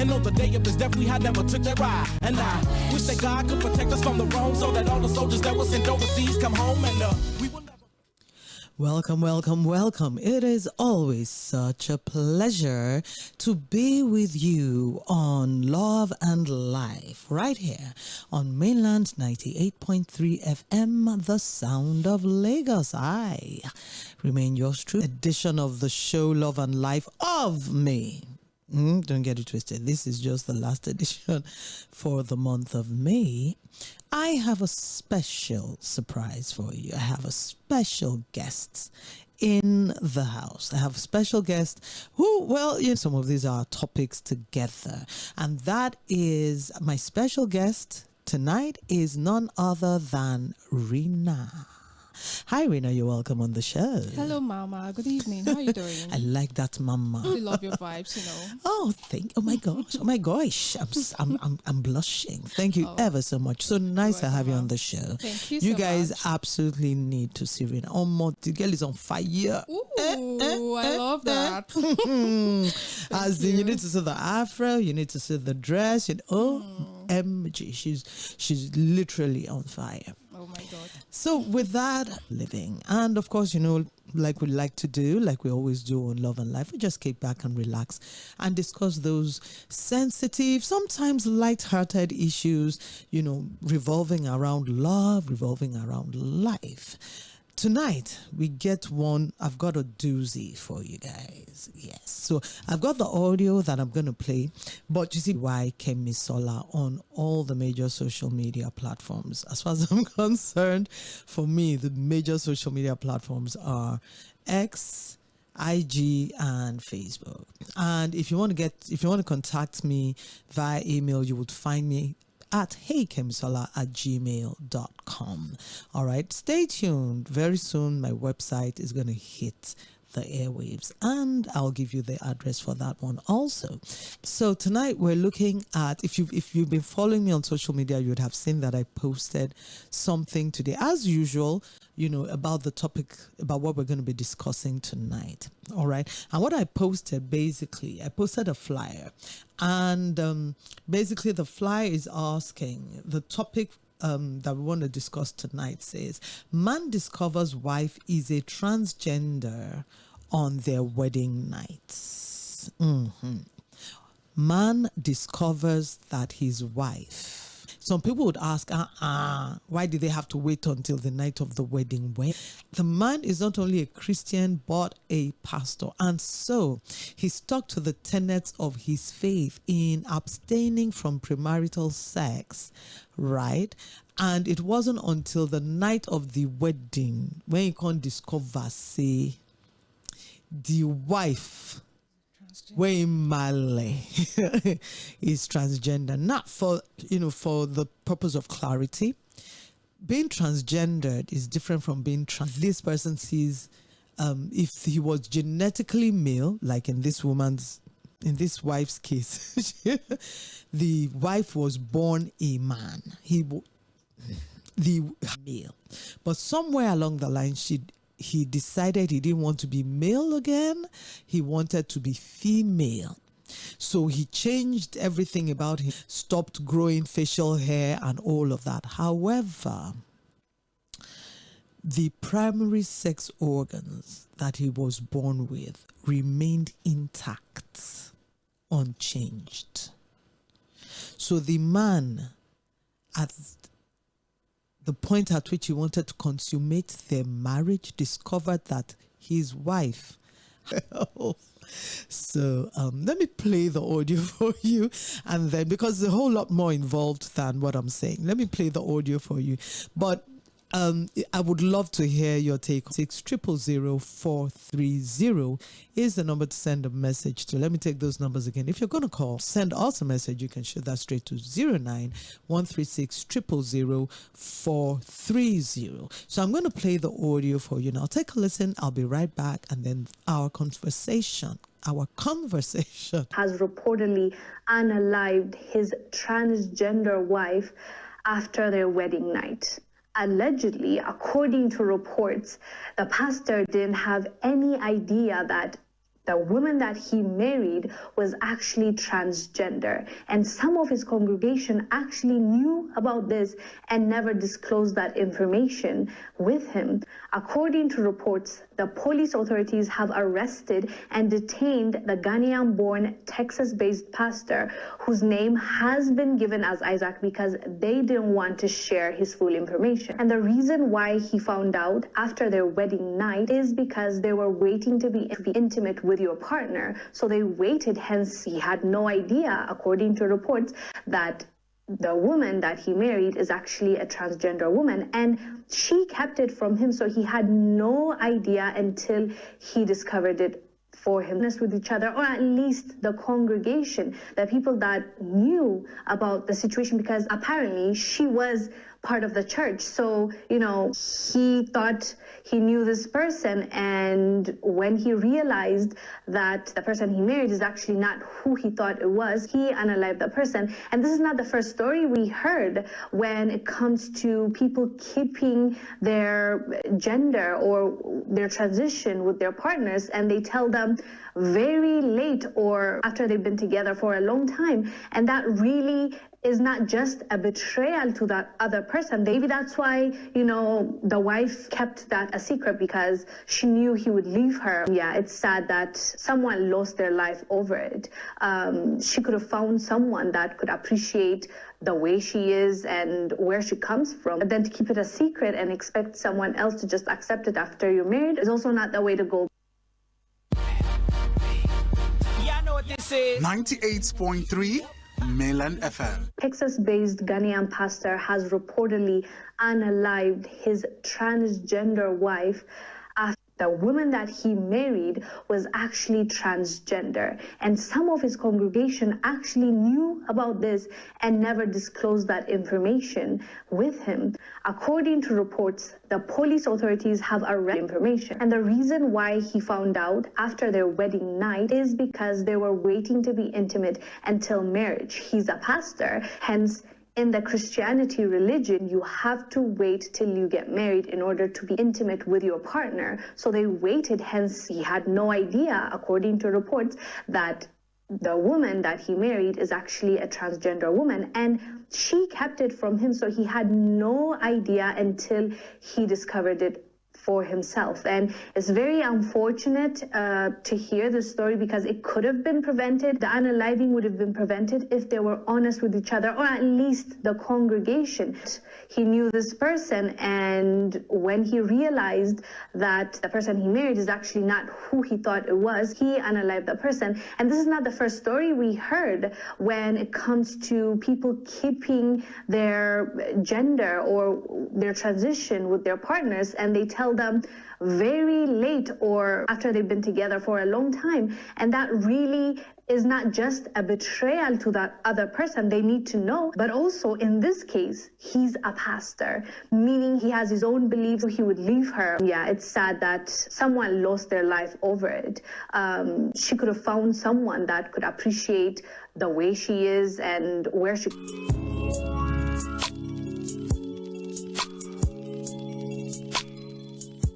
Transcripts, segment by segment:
And on the day of his death, we had never took that ride. And I wish that God could protect us from the wrong, so that all the soldiers that were sent overseas come home and we will never. Welcome, welcome, welcome. It is always such a pleasure to be with you on Love and Life, right here on mainland 98.3 FM, the sound of Lagos. I remain yours true. Edition of the show Love and Life of May. Don't get it twisted. This is just the last edition for the month of May. I have a special surprise for you. I have a special guest in the house. I have a special guest who, well, some of these are topics together. And that is my special guest tonight is none other than Rina. Hi, Rina. You're welcome on the show. Hello, Mama. Good evening. How are you doing? I like that, Mama. I love your vibes, you know. Oh, my gosh. Oh my gosh. I'm blushing. Thank you ever so much. So nice to have you on the show. Thank you. You so guys much. absolutely need to see Rina. Oh, the girl is on fire. Ooh, I love that. As you need to see the afro, you need to see the dress. OMG, she's literally on fire. Oh my God. So with that, living, and of course, like we like to do, like we always do on Love and Life, we just kick back and relax and discuss those sensitive, sometimes light-hearted issues, revolving around love, revolving around life. Tonight, we get one. I've got a doozy for you guys. Yes. So I've got the audio that I'm going to play. But you see Kᴇᴜvɪsᴟ on all the major social media platforms. As far as I'm concerned, for me, the major social media platforms are X, IG, and Facebook. And if you want to contact me via email, you would find me at heykemsola@gmail.com. All right, stay tuned. Very soon, my website is going to hit the airwaves, and I'll give you the address for that one also. So tonight we're looking at, if you've been following me on social media, you would have seen that I posted something today, as usual, about the topic, about what we're going to be discussing tonight. All right. And what I posted, basically, I posted a flyer, and basically the flyer is asking, the topic that we want to discuss tonight says, man discovers wife is a transgender on their wedding night. Man discovers that his wife. Some people would ask, why did they have to wait until the night of the wedding? When the man is not only a Christian, but a pastor. And so he stuck to the tenets of his faith in abstaining from premarital sex, right? And it wasn't until the night of the wedding when he can discover, say, the wife way Male is transgender, not for the purpose of clarity. Being transgendered is different from being trans. This person sees, if he was genetically male, like in this wife's case, the wife was born a man. The male, but somewhere along the line, he decided he didn't want to be male again. He wanted to be female. So he changed everything about him, stopped growing facial hair and all of that. However, the primary sex organs that he was born with remained intact, unchanged. So the man, at the point at which he wanted to consummate their marriage, discovered that his wife. So let me play the audio for you, and then, because there's a whole lot more involved than what I'm saying, let me play the audio for you. But I would love to hear your take. 6000430 is the number to send a message to. Let me take those numbers again. If you're going to call, send us a message. You can shoot that straight to 09136000430. So I'm going to play the audio for you now. Take a listen. I'll be right back, and then our conversation has reportedly unalived his transgender wife after their wedding night. Allegedly, according to reports, the pastor didn't have any idea that the woman that he married was actually transgender, and some of his congregation actually knew about this and never disclosed that information with him. According to reports, the police authorities have arrested and detained the Ghanaian-born, Texas-based pastor whose name has been given as Isaac because they didn't want to share his full information. And the reason why he found out after their wedding night is because they were waiting to be intimate with your partner. So they waited, hence he had no idea, according to reports, that the woman that he married is actually a transgender woman, and she kept it from him, so he had no idea until he discovered it for him with each other, or at least the congregation, the people that knew about the situation, because apparently she was part of the church. So, he thought he knew this person, and when he realized that the person he married is actually not who he thought it was, he unalived the person. And this is not the first story we heard when it comes to people keeping their gender or their transition with their partners, and they tell them very late or after they've been together for a long time. And that really is not just a betrayal to that other person. Maybe that's why, the wife kept that a secret, because she knew he would leave her. Yeah, it's sad that someone lost their life over it. She could have found someone that could appreciate the way she is and where she comes from. But then to keep it a secret and expect someone else to just accept it after you're married is also not the way to go. Yeah, I know what this is. 98.3 Mainland FM. Texas-based Ghanaian pastor has reportedly unalived his transgender wife after the woman that he married was actually transgender, and some of his congregation actually knew about this and never disclosed that information with him. According to reports, the police authorities have arrested information, and the reason why he found out after their wedding night is because they were waiting to be intimate until marriage. He's a pastor, hence in the Christianity religion, you have to wait till you get married in order to be intimate with your partner. So they waited, hence he had no idea, according to reports, that the woman that he married is actually a transgender woman, and she kept it from him, so he had no idea until he discovered it for himself. And it's very unfortunate to hear this story, because it could have been prevented. The unaliving would have been prevented if they were honest with each other, or at least the congregation. He knew this person, and when he realized that the person he married is actually not who he thought it was, he unalived the person. And this is not the first story we heard when it comes to people keeping their gender or their transition with their partners, and they tell them very late or after they've been together for a long time. And that really is not just a betrayal to that other person. They need to know. But also in this case, he's a pastor, meaning he has his own beliefs, so he would leave her. Yeah, it's sad that someone lost their life over it. She could have found someone that could appreciate the way she is and where she...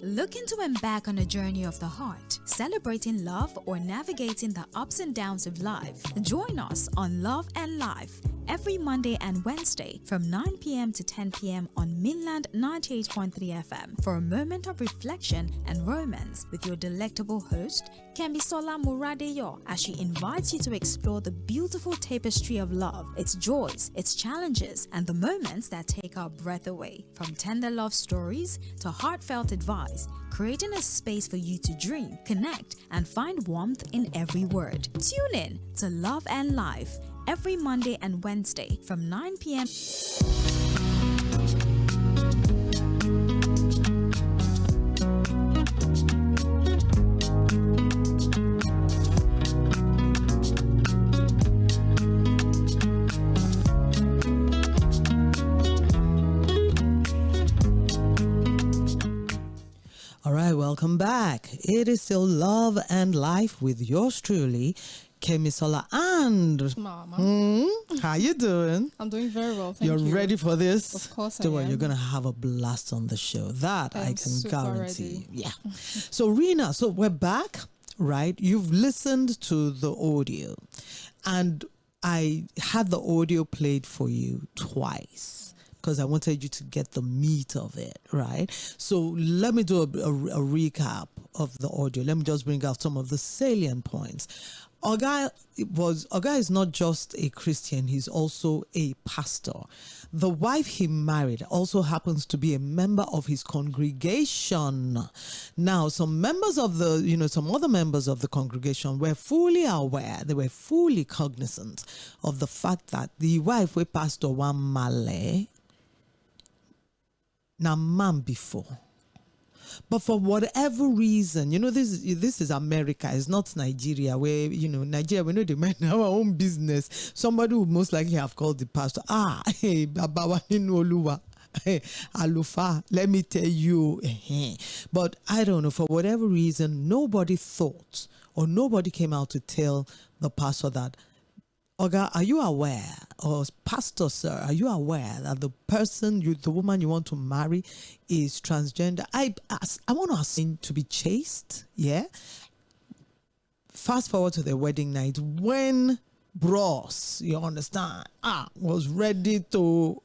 Looking to embark on a journey of the heart, celebrating love or navigating the ups and downs of life? Join us on Love and Life every Monday and Wednesday from 9 p.m. to 10 p.m. on Mainland 98.3 FM for a moment of reflection and romance with your delectable host, Kᴍᴜ as she invites you to explore the beautiful tapestry of love, its joys, its challenges, and the moments that take our breath away. From tender love stories to heartfelt advice, creating a space for you to dream, connect, and find warmth in every word. Tune in to Love and Life every Monday and Wednesday from 9 p.m. All right, welcome back. It is still Love and Life with yours truly, Kemisola and Mama. How you doing? I'm doing very well, thank you. You're ready for this? Of course Don't I worry, am. you're going to have a blast on the show. That I am can super guarantee. ready. Yeah. So Rena, so we're back right? You've listened to the audio, and I had the audio played for you twice because I wanted you to get the meat of it, right? So let me do a recap of the audio. Let me just bring out some of the salient points. Oga is not just a Christian, he's also a pastor. The wife he married also happens to be a member of his congregation. Now, some other members of the congregation were fully aware, they were fully cognizant of the fact that the wife we pastor one male na man before. But for whatever reason, this is America, it's not Nigeria, where, Nigeria, we know they mind our own business. Somebody would most likely have called the pastor, hey, Baba Oluwa, hey, Alufa, let me tell you. But I don't know, for whatever reason, nobody thought, or nobody came out to tell the pastor that, Oga, are you aware, or pastor sir, are you aware that the woman you want to marry is transgender? I want to ask him to be chaste, yeah? Fast forward to the wedding night when Bros, you understand, was ready to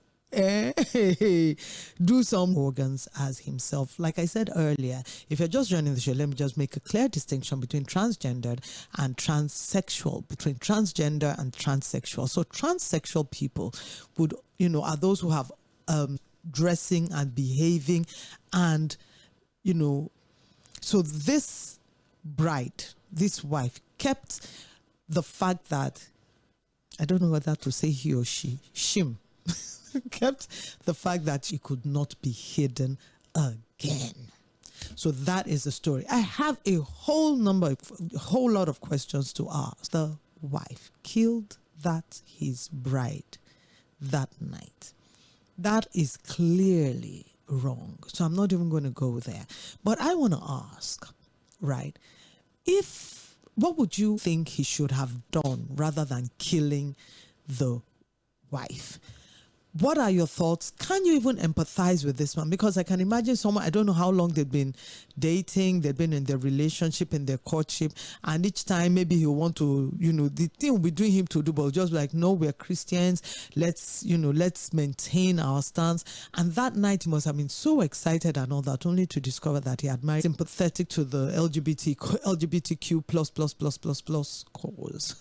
do some organs as himself. Like I said earlier, if you're just joining the show, let me just make a clear distinction between transgendered and transsexual, between transgender and transsexual. So transsexual people would, are those who have dressing and behaving, and so this bride, this wife, kept the fact that, I don't know whether to say he or she, shim, kept the fact that it could not be hidden again. So that is the story. I have a whole lot of questions to ask. The wife killed his bride that night. That is clearly wrong. So I'm not even going to go there. But I want to ask, right, what would you think he should have done rather than killing the wife? What are your thoughts? Can you even empathize with this man? Because I can imagine someone, I don't know how long they've been dating, they've been in their relationship, in their courtship, and each time maybe he'll want to, the thing will be doing him to do, but just like, no, we're Christians, let's maintain our stance. And that night he must have been so excited and all that, only to discover that he had married sympathetic to the LGBTQ plus cause.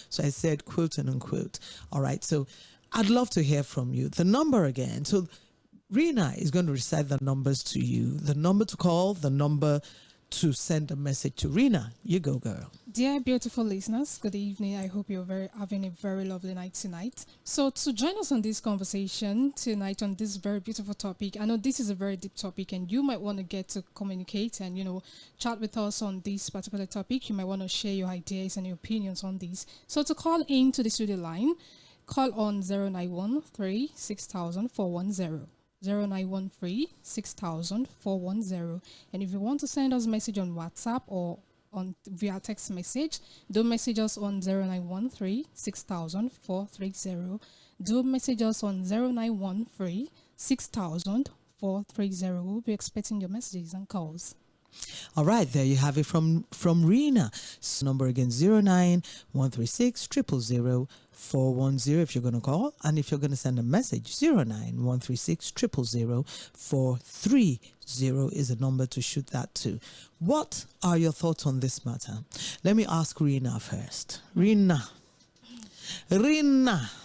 So I said, quote and unquote. All right, so I'd love to hear from you. The number again. So Rena is going to recite the numbers to you. The number to call, the number to send a message to. Rena, you go, girl. Dear beautiful listeners, good evening. I hope you're having a very lovely night tonight. So to join us on this conversation tonight on this very beautiful topic, I know this is a very deep topic and you might want to get to communicate and, chat with us on this particular topic. You might want to share your ideas and your opinions on this. So to call in to the studio line, call on 0913 6000 410. 0913 6000 410. And if you want to send us a message on WhatsApp or via text message, do message us on 0913 6000 430. Do message us on 0913 6000 430. We'll be expecting your messages and calls. All right, there you have it from Rena. So number again, 09136 000 410 if you're going to call, and if you're going to send a message, 09136 000 430 is the number to shoot that to. What are your thoughts on this matter? Let me ask Rena first. Rena.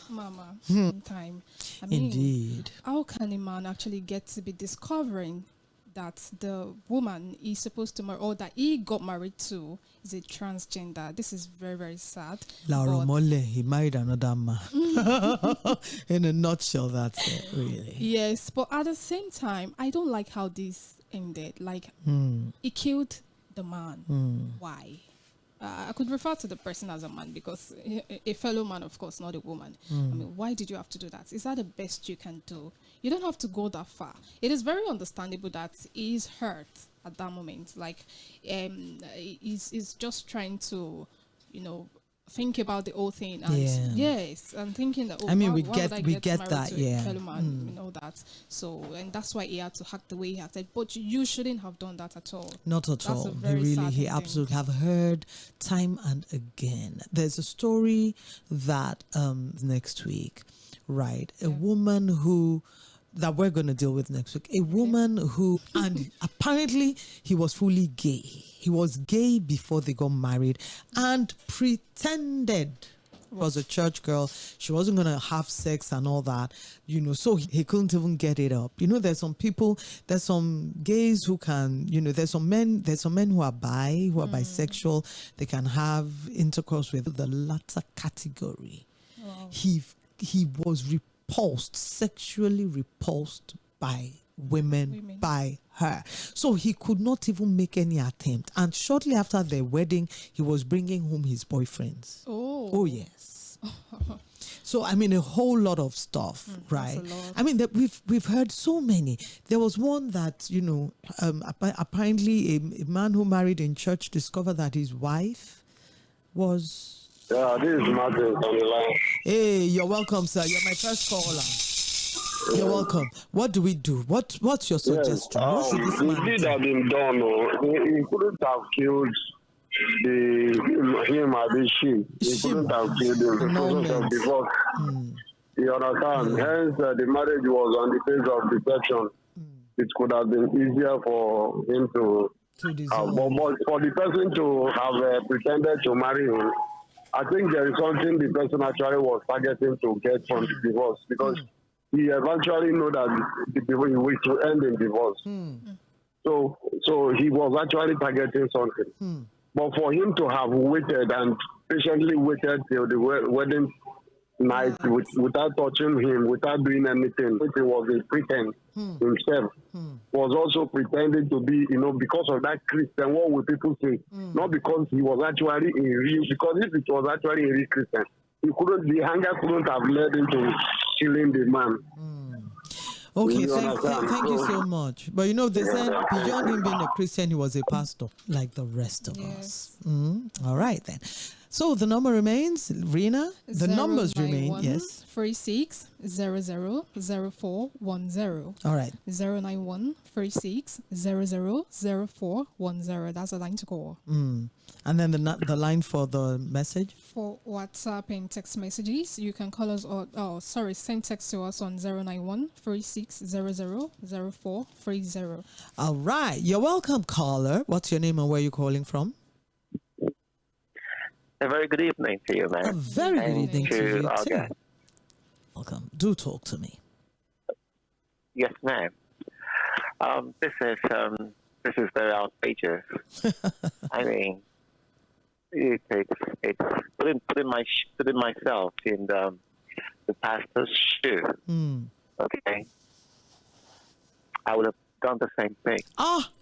Mama, time. I mean, indeed. How can a man actually get to be discovering that the woman is supposed to marry, or that he got married to, is a transgender? This is very, very sad. He married another man. In a nutshell, that's it, really. Yes, but at the same time, I don't like how this ended. Like, he killed the man. Why? I could refer to the person as a man because a fellow man, of course, not a woman. I mean, why did you have to do that? Is that the best you can do? You don't have to go that far. It is very understandable that he's hurt at that moment. Like, he's just trying to, think about the whole thing. And yes, I'm thinking that. Oh, I mean, we why would I get married that, to a yeah. fellow man, you know that. So, and that's why he had to act the way he acted. But you shouldn't have done that at all. Not at That's all. a very sad He thing. absolutely have heard time and again. There's a story that next week, right? A woman who that we're going to deal with next week. A woman who, and apparently he was fully gay. He was gay before they got married and pretended was a church girl. She wasn't going to have sex and all that, you know, so he couldn't even get it up. You know, there's some people, there's some gays who can, you know, there's some men who are bisexual. They can have intercourse with the latter category. Wow. He was repulsed, sexually repulsed by women, by her. So he could not even make any attempt. And shortly after their wedding, he was bringing home his boyfriends. Oh yes. So I mean, a whole lot of stuff, right? I mean, we've heard so many. There was one that, you know, apparently a man who married in church discovered that his wife was. Yeah, this is Martin on the line. Hey, you're welcome, sir. You're my first caller. You're welcome. What do we do? What's your suggestion? What should this man did do? have been done. He couldn't have killed him or the she. He couldn't have killed him because of divorce. You understand? Hence, the marriage was on the phase of deception. It could have been easier for him to but for the person to have pretended to marry him, I think there is something the person actually was targeting to get from the divorce, because he eventually knew that it will end in divorce. So he was actually targeting something. But for him to have waited and patiently waited till the wedding night without touching him, without doing anything, it was a pretense himself. Was also pretending to be, you know, because of that Christian, what will people say? Not because he was actually a real, because if it was actually a real Christian, the anger couldn't have led him to killing the man. Okay, thank you so much. But you know, they said beyond him being a Christian, he was a pastor, like the rest of us. All right, then. So the number remains, Rena? The numbers remain, yes. 36000410. All right. 09136000410. That's the line to call. And then the line for the message? For WhatsApp and text messages, you can call us send text to us on 09136000430. All right. You're welcome, caller. What's your name and where are you calling from? A very good evening to you, man. A very good evening to you, okay. too. Welcome. Do talk to me. Yes, ma'am. This is very outrageous. I mean, it's putting myself in the pastor's shoe. Okay, I would have done the same thing.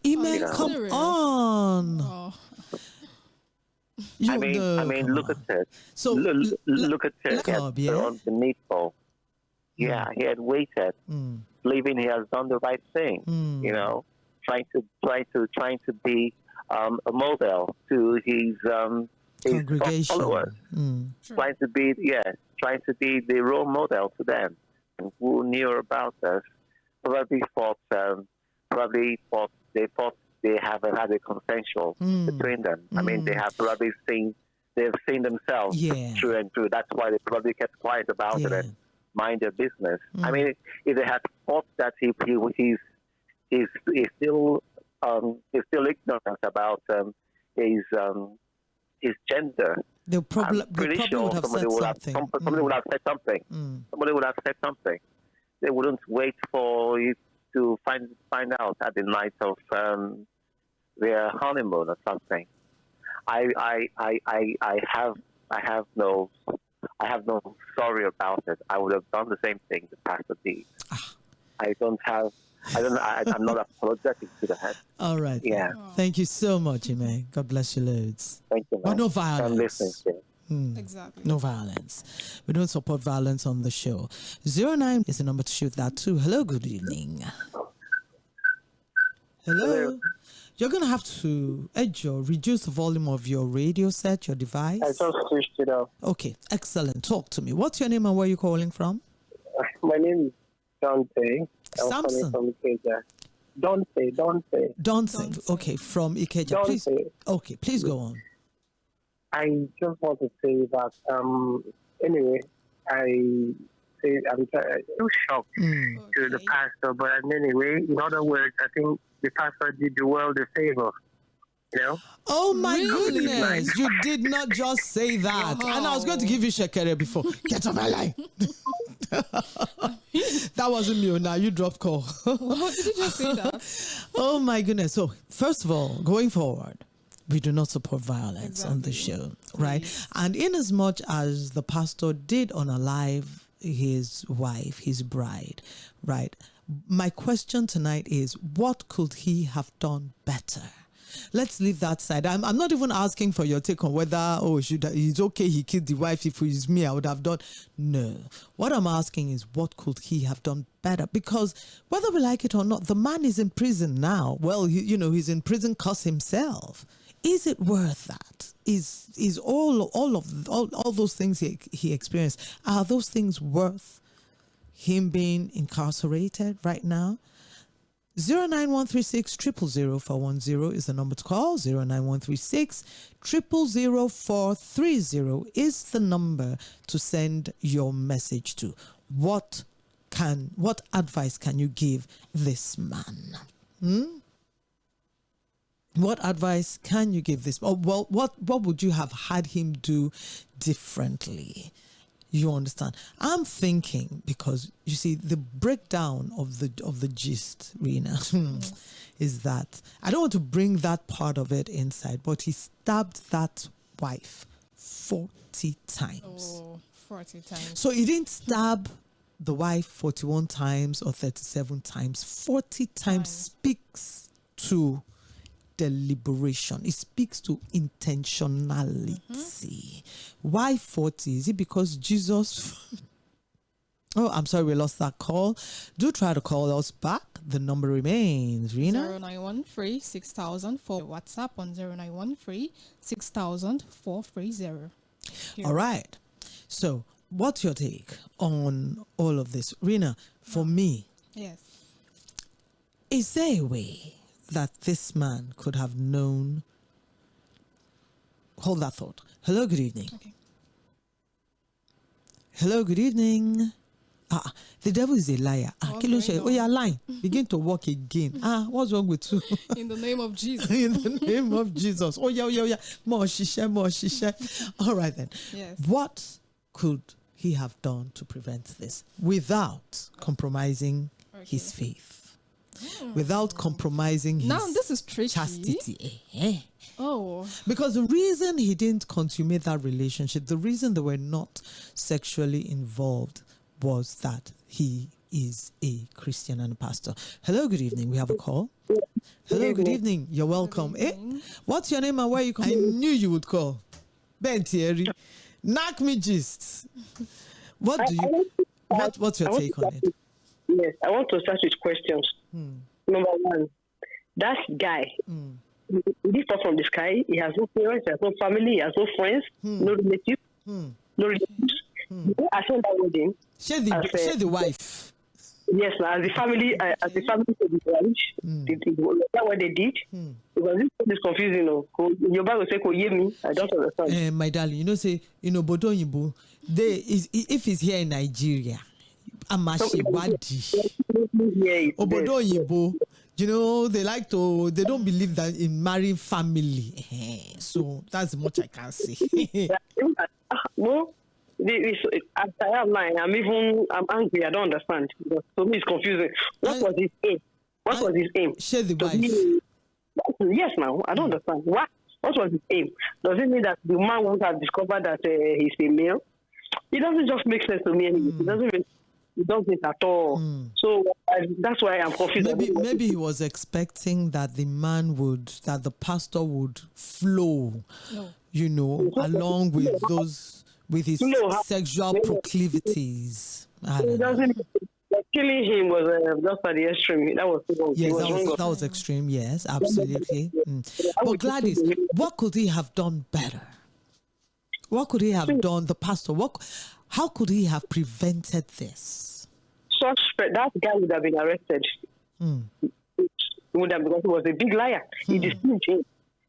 Iman, come on. I mean, look at it. So look at it. On the needful. Yeah, he had waited, believing he has done the right thing. You know, trying to be a model to his congregation, followers. Trying to be the role model to them. And who knew about us probably thought they haven't had a consensual between them. I mean, they've seen themselves through and through. That's why they probably kept quiet about it and mind their business. I mean, if they had thought that he's still ignorant about his gender, I'm pretty sure somebody would have said something. Somebody would have said something. They wouldn't wait for you to find out at the night of their honeymoon or something. I have no sorry about it. I would have done the same thing the pastor did. I'm not apologetic to the head. All right. Yeah. Thank you so much, Ime. God bless you loads. Thank you, man. But no violence. I'm listening to you. Exactly. No violence. We don't support violence on the show. 09 is the number to shoot that too. Hello, good evening. Hello. You're going to have to reduce the volume of your radio set, your device. I just switched it off. Okay, excellent. Talk to me. What's your name and where are you calling from? My name is Dante. Samson. I'm calling from Ikeja. Dante. Okay, from Ikeja. Please. Okay, please go on. I just want to say that, anyway, I'm too shocked to the pastor, but anyway, in other words, I think the pastor did the world a favor. You know? Oh my goodness! You did not just say that, and I was going to give you Ʞᴇ before. Get on my line. That wasn't me. Now you dropped call. What did you just say that? Oh my goodness! So first of all, going forward, we do not support violence on the show, right? And in as much as the pastor did unalive his wife, his bride, right? My question tonight is, what could he have done better? Let's leave that side. I'm not even asking for your take on whether, it's okay he killed the wife. If it was me, I would have done. No. What I'm asking is, what could he have done better? Because whether we like it or not, the man is in prison now. Well, he's in prison cause himself. Is it worth that? Is all those things he experienced, are those things worth him being incarcerated right now? 09136 0000410 is the number to call. 09136 0000430 is the number to send your message to. What advice can you give this man? What advice can you give this? Well, what would you have had him do differently? You understand? I'm thinking, because you see the breakdown of the gist, Rena, is that I don't want to bring that part of it inside, but he stabbed that wife 40 times. Oh, 40 times. So he didn't stab the wife 41 times or 37 times. 40 times speaks to deliberation. It speaks to intentionality. Why 40? Is it because Jesus? Oh, I'm sorry, we lost that call. Do try to call us back. The number remains, Rena. 0913 6000 for WhatsApp on 0913 6000 430. All right. So, what's your take on all of this, Rena? For me, yes. Is there a way that this man could have known? Hold that thought. Hello, good evening. Okay. Hello, good evening. The devil is a liar. Oh, you're lying. Begin to walk again. What's wrong with you? In the name of Jesus. In the name of Jesus. Oh, yeah. More shisha. All right then. Yes. What could he have done to prevent this without compromising his faith? Without compromising his this is tricky. chastity. Oh. Because the reason he didn't consummate that relationship, the reason they were not sexually involved, was that he is a Christian and a pastor. Hello, good evening. We have a call. Hello, good evening. You're welcome. What's your name and where you call? I knew you would call. Ben Thierry. Knock me gist. What's your take on it? Yes, I want to start with questions. Number one, that guy, he did fall from the sky. He has no parents, he has no family, he has no friends, no relatives, no relatives. I saw that wedding. Share the wife. Yes, as the family to the marriage, that's what they did. Because this is confusing. Your Bible say 괶ᴜ. I don't understand. My darling, Bodo Yibo, if he's here in Nigeria, Amashibadi, Obodo Yibo, they don't believe that in marrying family. So that's much I can say. Well, after I'm angry. I don't understand. Because to me, it's confusing. What was his aim? Share the wife. Yes, now I don't understand. What was his aim? Does it mean that the man won't have discovered that he's a male? It doesn't just make sense to me. It doesn't at all. So that's why I'm confused. Maybe he was expecting that the pastor would flow, along with his sexual proclivities. It doesn't killing him was just at the extreme. That was wrong. Yes, that was extreme. Yes, absolutely. But Gladys, what could he have done better? What could he have done, the pastor? How could he have prevented this? That guy would have been arrested. He would have, because he was a big liar. He deceived him.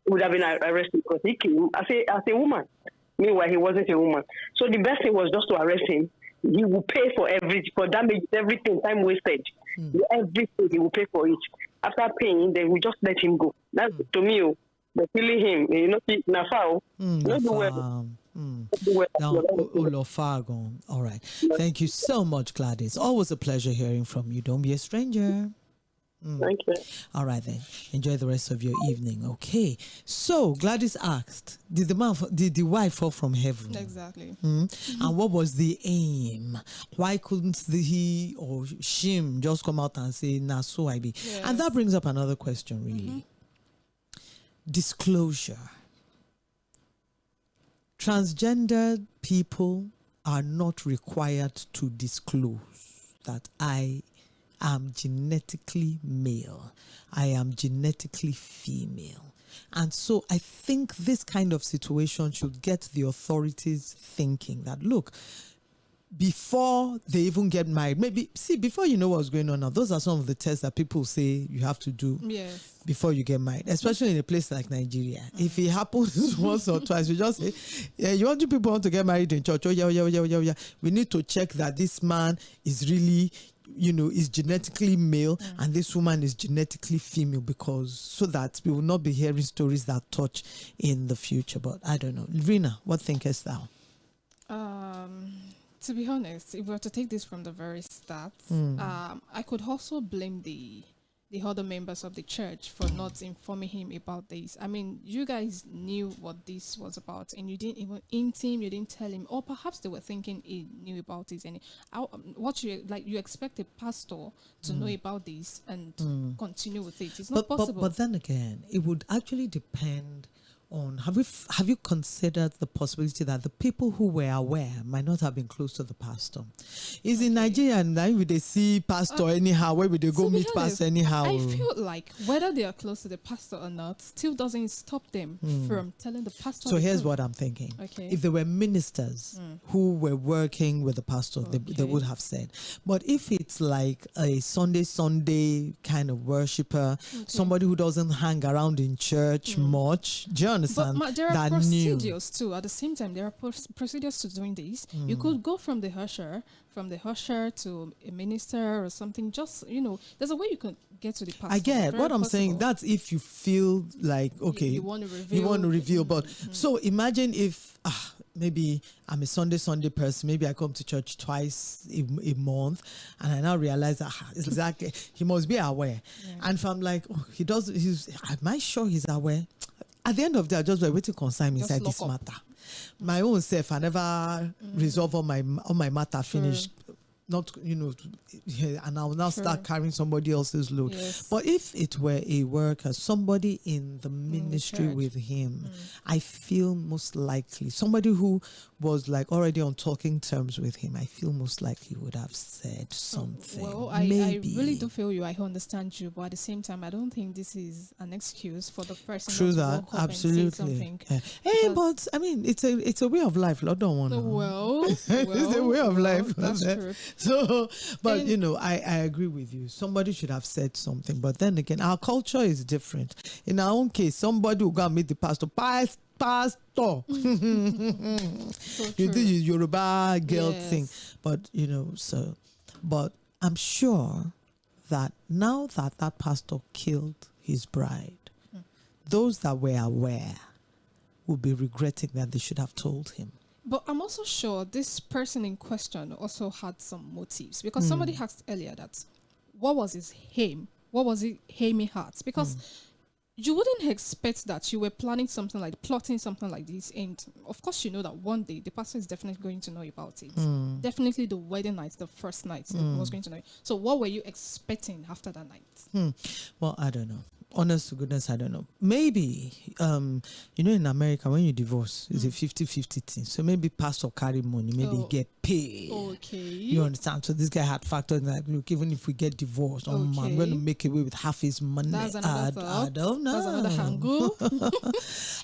He would have been arrested because he came as a woman. Meanwhile, he wasn't a woman. So the best thing was just to arrest him. He will pay for damage, everything, time wasted. Everything, he will pay for it. After paying, they will just let him go. That's to me. They're killing him. You know, Nafao. All right. Thank you so much, Gladys. Always a pleasure hearing from you. Don't be a stranger. Thank you. All right then. Enjoy the rest of your evening. Okay. So Gladys asked, did the wife fall from heaven? Exactly. And what was the aim? Why couldn't he or Shim just come out and say, "Nah, so I be"? Yes. And that brings up another question, really. Disclosure. Transgender people are not required to disclose that I am genetically male, I am genetically female. And so I think this kind of situation should get the authorities thinking that, look, before they even get married, before you know what's going on now, those are some of the tests that people say you have to do before you get married, especially in a place like Nigeria. If it happens once or twice, you just say, people want to get married in church. Yeah. We need to check that this man is really, is genetically male and this woman is genetically female, so that we will not be hearing stories that touch in the future. But I don't know. Rina, what thinkest thou? To be honest, if we were to take this from the very start, I could also blame the other members of the church for not informing him about this. I mean, you guys knew what this was about, and you didn't even hint him, you didn't tell him, or perhaps they were thinking he knew about it. And you expect a pastor to know about this and continue with it. It's not possible. But then again, it would actually depend on, have you considered the possibility that the people who were aware might not have been close to the pastor? Is in Nigeria and now they see pastor anyhow, where would they go meet pastor anyhow? I feel like whether they are close to the pastor or not still doesn't stop them from telling the pastor. So here's what I'm thinking. Okay. If there were ministers who were working with the pastor, they would have said. But if it's like a Sunday kind of worshiper, somebody who doesn't hang around in church much, do you understand? But there are procedures too. At the same time, there are procedures to doing this. You could go from the usher to a minister or something. Just, there's a way you can get to the pastor. I get what I'm saying. That's if you feel like, okay, you want to reveal. But so imagine if maybe I'm a Sunday person. Maybe I come to church twice a month, and I now realize that exactly he must be aware. And if I'm like, am I sure he's aware? At the end of the day, I just wait to concern me inside this matter. My own self, I never resolve all my matter, finish. Not, and I'll now start carrying somebody else's load. Yes. But if it were a worker, somebody in the ministry with him, I feel most likely, somebody who was like already on talking terms with him, I feel most likely would have said something. Well, I really do feel you. I understand you, but at the same time, I don't think this is an excuse for the person. True that, absolutely. Hey, but I mean, it's a way of life. Lord don't want to. Well, it's a way of life. That's true. So, but I agree with you. Somebody should have said something. But then again, our culture is different. In our own case, somebody will go and meet the pastor. Pastor. So you do your Yoruba girl thing. But, but I'm sure that now that pastor killed his bride, those that were aware will be regretting that they should have told him. But I'm also sure this person in question also had some motives, because somebody asked earlier that what was his aim? What was he aiming at? Because you wouldn't expect that you were plotting something like this, and of course you know that one day the pastor is definitely going to know about it. Definitely the wedding night, the first night, was going to know. So what were you expecting after that night? Well, I don't know. Honest to goodness, I don't know. Maybe, in America, when you divorce, it's a 50-50 thing. So maybe pastor carry money, maybe he get paid. Okay. You understand? So this guy had factored in that, look, even if we get divorced, I'm going to make away with half his money. That's another I don't know. That's another angle.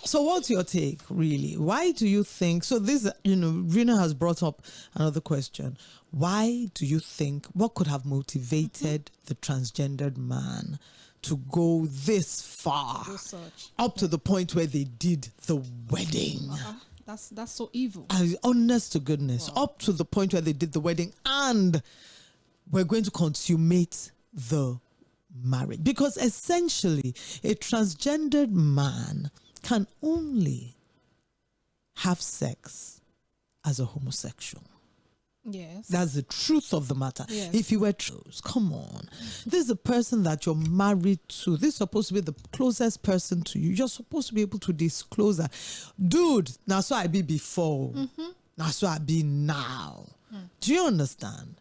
So what's your take, really? Why do you think, so this, Rina has brought up another question. Why do you think, what could have motivated the transgendered man to go this far, up to the point where they did the wedding? That's so evil. Honest to goodness, up to the point where they did the wedding and we're going to consummate the marriage. Because essentially, a transgendered man can only have sex as a homosexual. Yes. That's the truth of the matter. Yes. If you were come on. This is a person that you're married to. This is supposed to be the closest person to you. You're supposed to be able to disclose that. Dude, now so I be before. Now so I be now. Do you understand?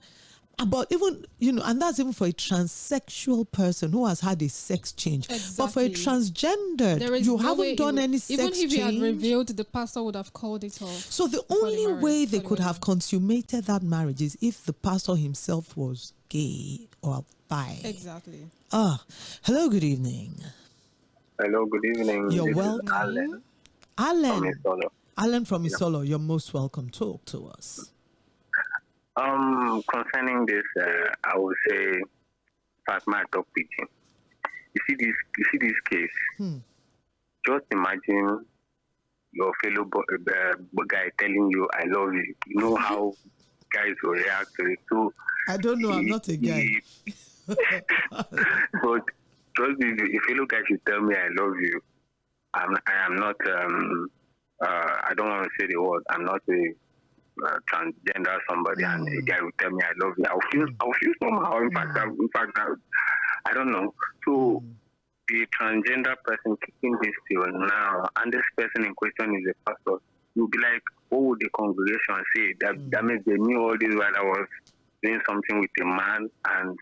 But even, and that's even for a transsexual person who has had a sex change. Exactly. But for a transgender, you haven't done any sex change. Even if he had revealed, the pastor would have called it off. So the only way they could have consummated that marriage is if the pastor himself was gay or bi. Exactly. Hello, good evening. Hello, good evening. You're welcome. Alan. Alan from Isola, you're most welcome. Talk to us. Concerning this, I would say, Fatma talk pidgin. You see this case. Just imagine your fellow guy telling you, "I love you." You know how guys will react to it too. I don't know. I'm not a guy. But just if fellow guy should tell me, "I love you," I am not. I don't want to say the word. I'm not a transgender somebody, and a guy will tell me I love you. I'll feel somehow. In fact, I don't know. So the transgender person kicking this till now, and this person in question is a pastor, you'll be like, what would the congregation say? That means they knew all this while I was doing something with a man, and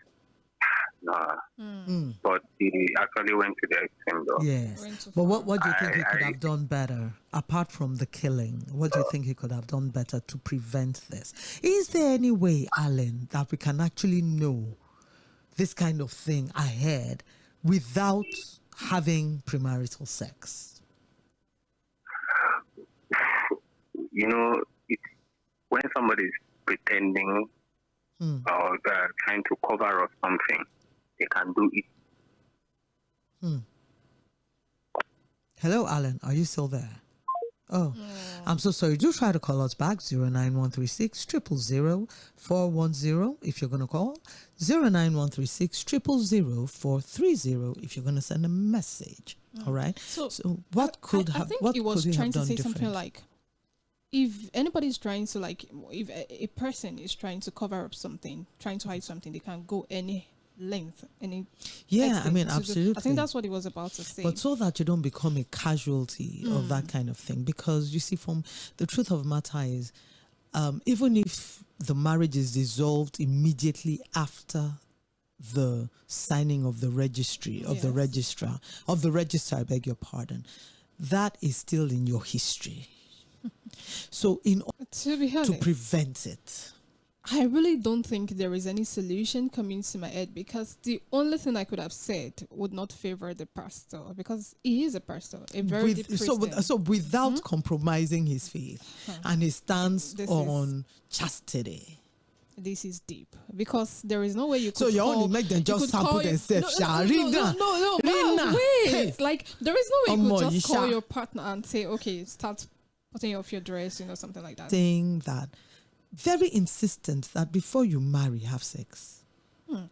but he actually went to the extreme though. Yes. But what do you think he could have done better? Apart from the killing, what do you think he could have done better to prevent this? Is there any way, Alan, that we can actually know this kind of thing ahead without having premarital sex? When somebody is pretending or trying to cover up something, they can do it. Hello, Alan. Are you still there? Oh, I'm so sorry. Do try to call us back. 09136 000 410 if you're going to call. 09136 000 430 if you're going to send a message. All right. So what could have? I think what he was could trying to say different? something like, if anybody's trying to if a person is trying to cover up something, trying to hide something, they can go any length, any absolutely. I think that's what he was about to say. But so that you don't become a casualty of that kind of thing, because you see, from the truth of the matter is, even if the marriage is dissolved immediately after the signing of the registry of the registrar, I beg your pardon, that is still in your history. So in order to prevent it, I really don't think there is any solution coming to my head, because the only thing I could have said would not favor the pastor, because he is a pastor, a very deep Christian. So without compromising his faith and his stance on chastity. This is deep, because there is no way you could. So you only make them just sample themselves. No, wait. Hey. Like, there is no way you could just call your partner and say, okay, start putting off your dress, something like that. Saying that, very insistent that before you marry, have sex.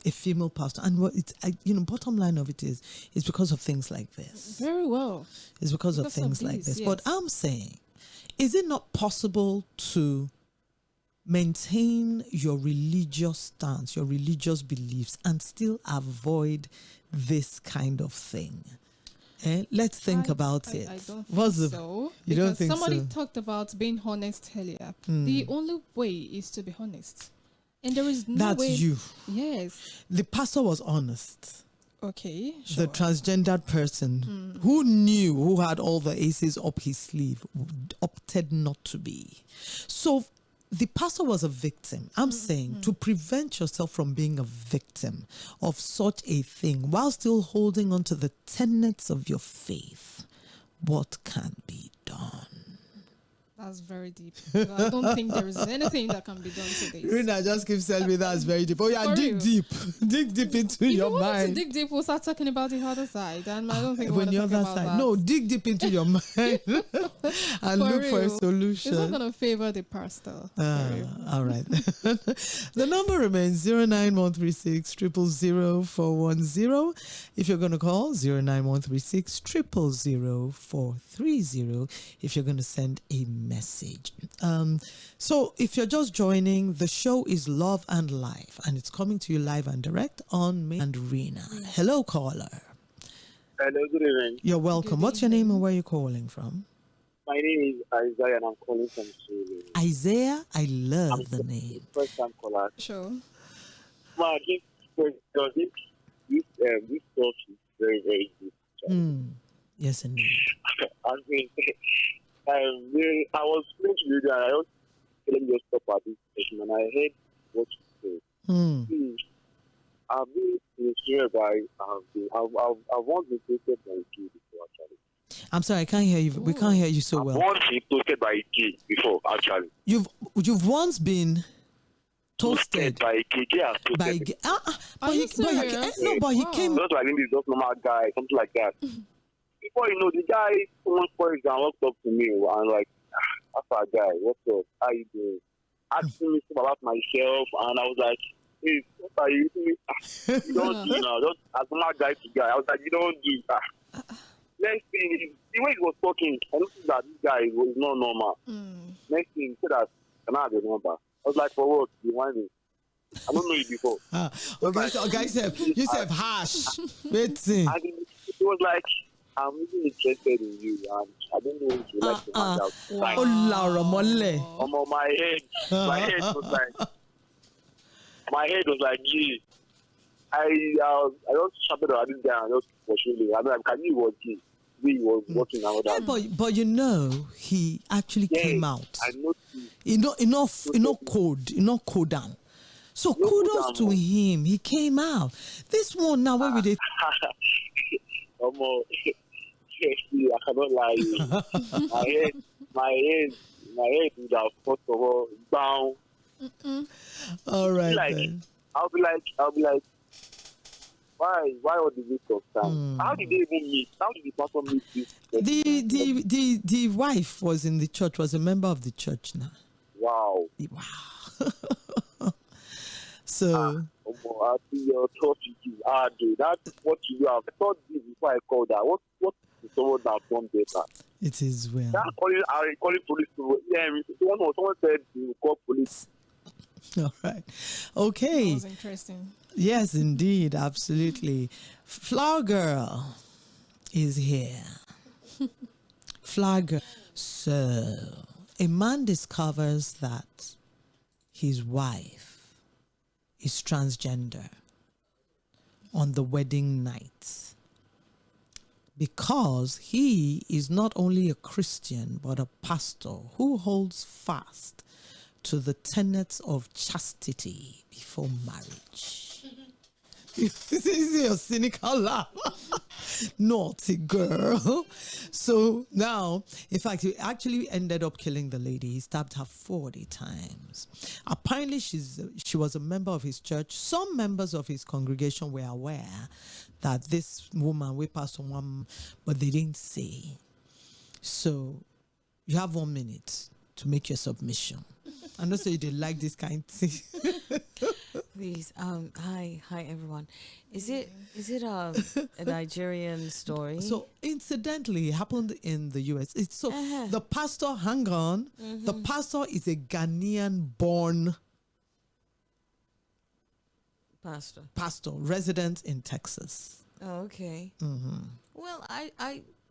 A female pastor. And what it's, bottom line of it is, it's because of things like this. Very well. It's because of things like this. Yes. But I'm saying, is it not possible to maintain your religious stance, your religious beliefs, and still avoid this kind of thing? Let's think about it. I don't think so. You don't think somebody talked about being honest earlier. The only way is to be honest. And there is no way. That's you. Yes. The pastor was honest. Okay, sure. The transgendered person who had all the aces up his sleeve opted not to be. So the pastor was a victim. I'm saying to prevent yourself from being a victim of such a thing while still holding on to the tenets of your faith, what can be done? That's very deep. I don't think there is anything that can be done to this. Rina just keeps telling me that's very deep. Oh yeah, dig deep. Dig deep into your mind. To dig deep, we'll start talking about the other side. And I don't think when the other side. That. No, dig deep into your mind and look for a solution. It's not going to favor the pastor. All right. The number remains 09136 0000410. If you're going to call 09136 0000430. If you're going to send a message. So if you're just joining, the show is Love and Life, and it's coming to you live and direct on me and Rina. Hello, caller. Hello, good evening. You're welcome. What's your name and where are you calling from? My name is Isaiah and I'm calling from Sweden. Isaiah, I love the name. First time caller. Sure. Well, this stuff is very, very deep. Yes, indeed. I was going to you and I was telling you to stop at this station and I heard what you said. I've been in a whereby I've once been toasted by a gay before, actually. I'm sorry, I can't hear you. We can't hear you so well. I've once been toasted by a gay before, actually. You've once been toasted by a gay. By a gay. But he came. Just like this, just normal guy, something like that. Before you know, the guy, someone for example, walked up to me and like, that's our guy, what's up? How you doing? Asking me stuff about myself, and I was like, hey, what are you doing? You don't do now. Just as normal guy to guy. I was like, you don't do that. Next thing, the way he was talking, I noticed that this guy was not normal. Next thing, he said that, can I have your number? I was like, for what? You want me? I don't know you before. Okay, so guys, you said hash. Waiting. And it was like, I'm really interested in you, and I don't know if you like to find out. Oh, Laura Molle. My head was like, gee. I just shouted at this guy and just was really. I mean, I knew he was gay. He was working out that. But you know, he actually came out. I know. Code down. So kudos to him. He came out. This one now, where we did. I cannot lie to you. my head would have first of all down. All right. Then. I'll be like, why was the week of time? How did they even meet? How did the pastor meet this? The wife was in the church, was a member of the church now. Wow. So I see your topic is hard. That's what you have. I thought this before I called that. What is someone that done better? It is well. That calling police to someone said you call police. All right. Okay. That was interesting. Yes, indeed. Absolutely. Flower Girl is here. Flower Girl. So, a man discovers that his wife is transgender on the wedding night because he is not only a Christian but a pastor who holds fast to the tenets of chastity before marriage. This is your cynical laugh. Naughty girl. So now, in fact, he actually ended up killing the lady. He stabbed her 40 times. Apparently, she was a member of his church. Some members of his congregation were aware that this woman, we passed on one, but they didn't say. So you have 1 minute to make your submission. I know so you did like this kind of thing. Please, hi everyone. Is it a Nigerian story? So incidentally, it happened in the US. It's so the pastor, hang on, the pastor is a Ghanaian-born pastor, resident in Texas. Oh, okay. Well,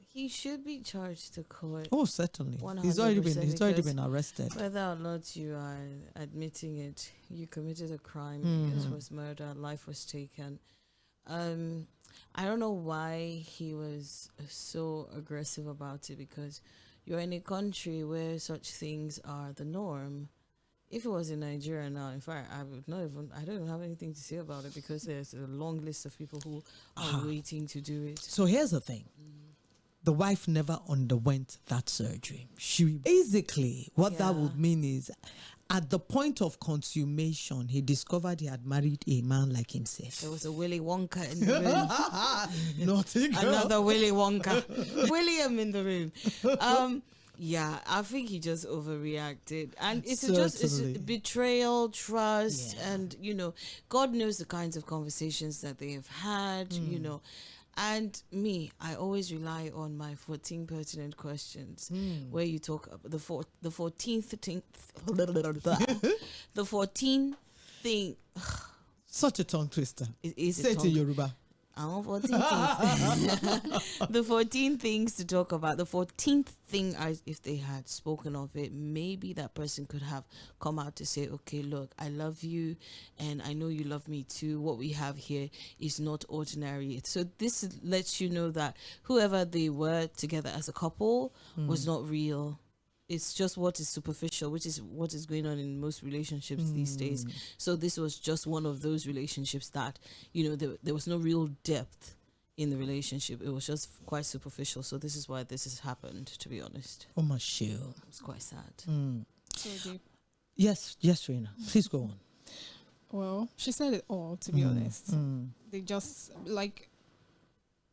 he should be charged to court. Oh, certainly. He's already been arrested. Whether or not you are admitting it, you committed a crime. It was murder. Life was taken. I don't know why he was so aggressive about it, because you're in a country where such things are the norm. If it was in Nigeria now, in fact, I don't even have anything to say about it, because there's a long list of people who are waiting to do it. So here's the thing. The wife never underwent that surgery. She basically, what that would mean is, at the point of consummation, he discovered he had married a man like himself. There was a Willy Wonka in the room. Naughty girl. Another Willy Wonka. William in the room. Yeah, I think he just overreacted. And it's betrayal, trust, and, God knows the kinds of conversations that they have had, And I always rely on my 14 pertinent questions, where you talk about the 14th thing. The 14th thing. Such a tongue twister. Say it in Yoruba. I want 14 things. The 14 things to talk about. The 14th thing, if they had spoken of it, maybe that person could have come out to say, okay, look, I love you and I know you love me too. What we have here is not ordinary. So this lets you know that whoever they were together as a couple was not real. It's just what is superficial, which is what is going on in most relationships these days. So this was just one of those relationships that, there was no real depth in the relationship. It was just quite superficial. So this is why this has happened, to be honest. Oh, my shoe. It's quite sad. So deep. Yes, Rena. Please go on. Well, she said it all, to be honest. They just, like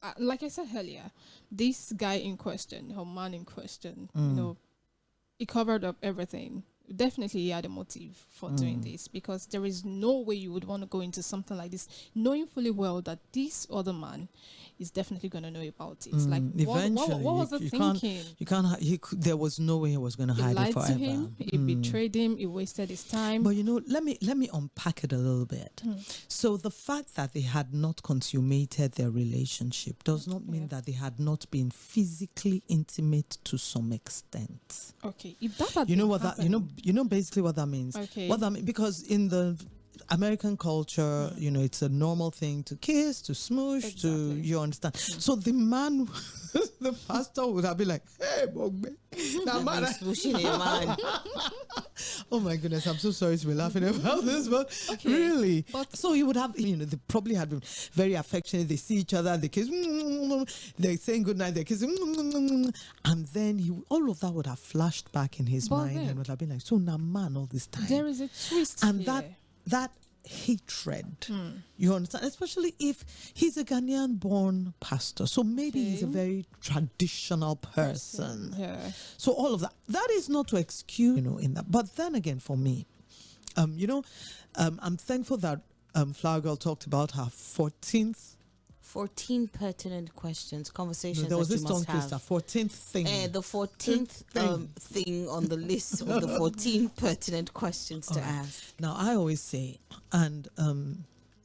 I said earlier, this guy in question, her man in question, he covered up everything. Definitely he had a motive for doing this, because there is no way you would want to go into something like this knowing fully well that this other man is definitely going to know about it. Like, eventually, what was the thinking? There was no way he was going to hide it forever. He lied to him. He betrayed him. He wasted his time. But let me unpack it a little bit. So the fact that they had not consummated their relationship does not mean that they had not been physically intimate to some extent. Okay, if that had basically what that means. Okay. What that means, because in the American culture, it's a normal thing to kiss, to smoosh, you understand. So the man, the pastor would have been like, "Hey, Bogbe, man." Oh my goodness, I'm so sorry to be laughing about this, but really. So he would have, they probably had been very affectionate. They see each other, they kiss, they're saying goodnight, they kiss, and then all of that would have flashed back in his mind and would have been like, so now man all this time. There is a twist and here. That hatred, you understand, especially if he's a Ghanaian born pastor, so maybe he's a very traditional person. So all of that is not to excuse in that. But then again, for me, I'm thankful that Flower Girl talked about her 14 pertinent questions, conversations there was that this you must have. 14th thing. The 14th thing on the list of the 14 pertinent questions to ask. Now, I always say, and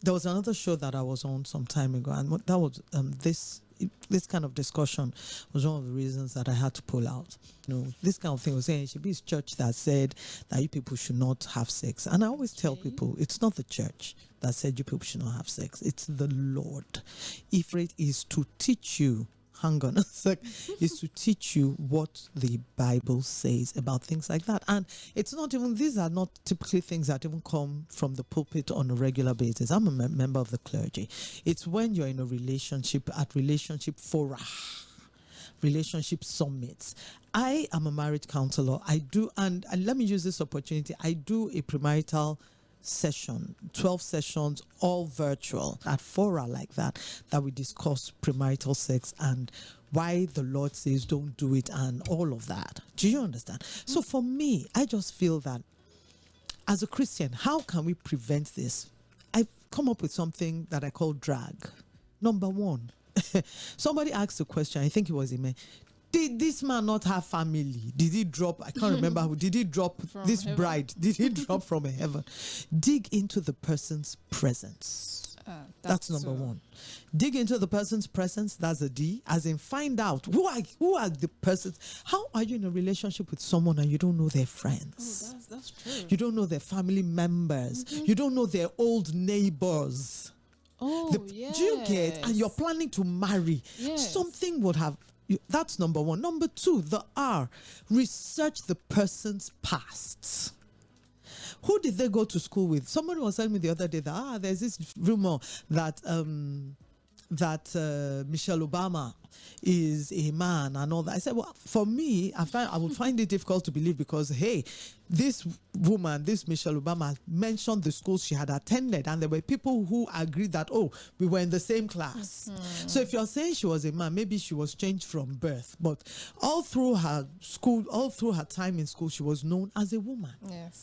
there was another show that I was on some time ago, and that was this kind of discussion was one of the reasons that I had to pull out. This kind of thing was saying it should be his church that said that you people should not have sex. And I always tell people, it's not the church that said you people should not have sex. It's the Lord. If it is to teach you, hang on a sec, is to teach you what the Bible says about things like that. And it's not even, these are not typically things that even come from the pulpit on a regular basis. I'm a member of the clergy. It's when you're in a relationship, at relationship fora, relationship summits. I am a marriage counselor. I do, and let me use this opportunity, I do a premarital session, 12 sessions, all virtual, at fora like that we discuss premarital sex and why the Lord says don't do it and all of that. Do you understand? So for me, I just feel that as a Christian, how can we prevent this? I've come up with something that I call drag. Number one, somebody asked a question, I think it was Ime. Did this man not have family? Did he drop? I can't remember who. Did he drop this heaven? Bride? Did he drop from heaven? Dig into the person's presence. That's number one. Dig into the person's presence. That's a D. As in, find out who are the persons. How are you in a relationship with someone and you don't know their friends? Oh, that's true. You don't know their family members. You don't know their old neighbors. Oh, yes. Do you get? And you're planning to marry. Yes. Something would have. That's number one. Number two, the R. Research the person's past. Who did they go to school with? Somebody was telling me the other day that there's this rumor that Michelle Obama is a man and all that. I said, well, for me, I would find it difficult to believe because, hey, this woman, this Michelle Obama, mentioned the schools she had attended, and there were people who agreed that, oh, we were in the same class. So if you're saying she was a man, maybe she was changed from birth, but all through her school, all through her time in school, she was known as a woman. Yes.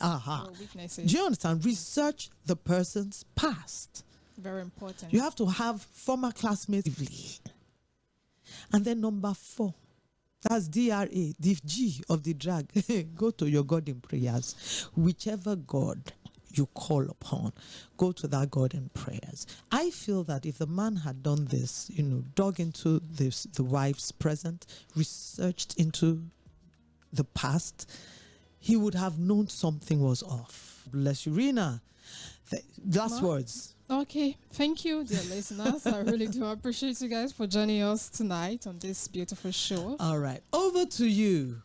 Do you understand? Research the person's past. Very important. You have to have former classmates. And then number 4, that's DRA, the G of the drag. Go to your God in prayers. Whichever God you call upon, go to that God in prayers. I feel that if the man had done this, dug into this, the wife's present, researched into the past, he would have known something was off. Bless you, Rina. Last words. Okay, thank you, dear listeners. I really do appreciate you guys for joining us tonight on this beautiful show. All right, over to you.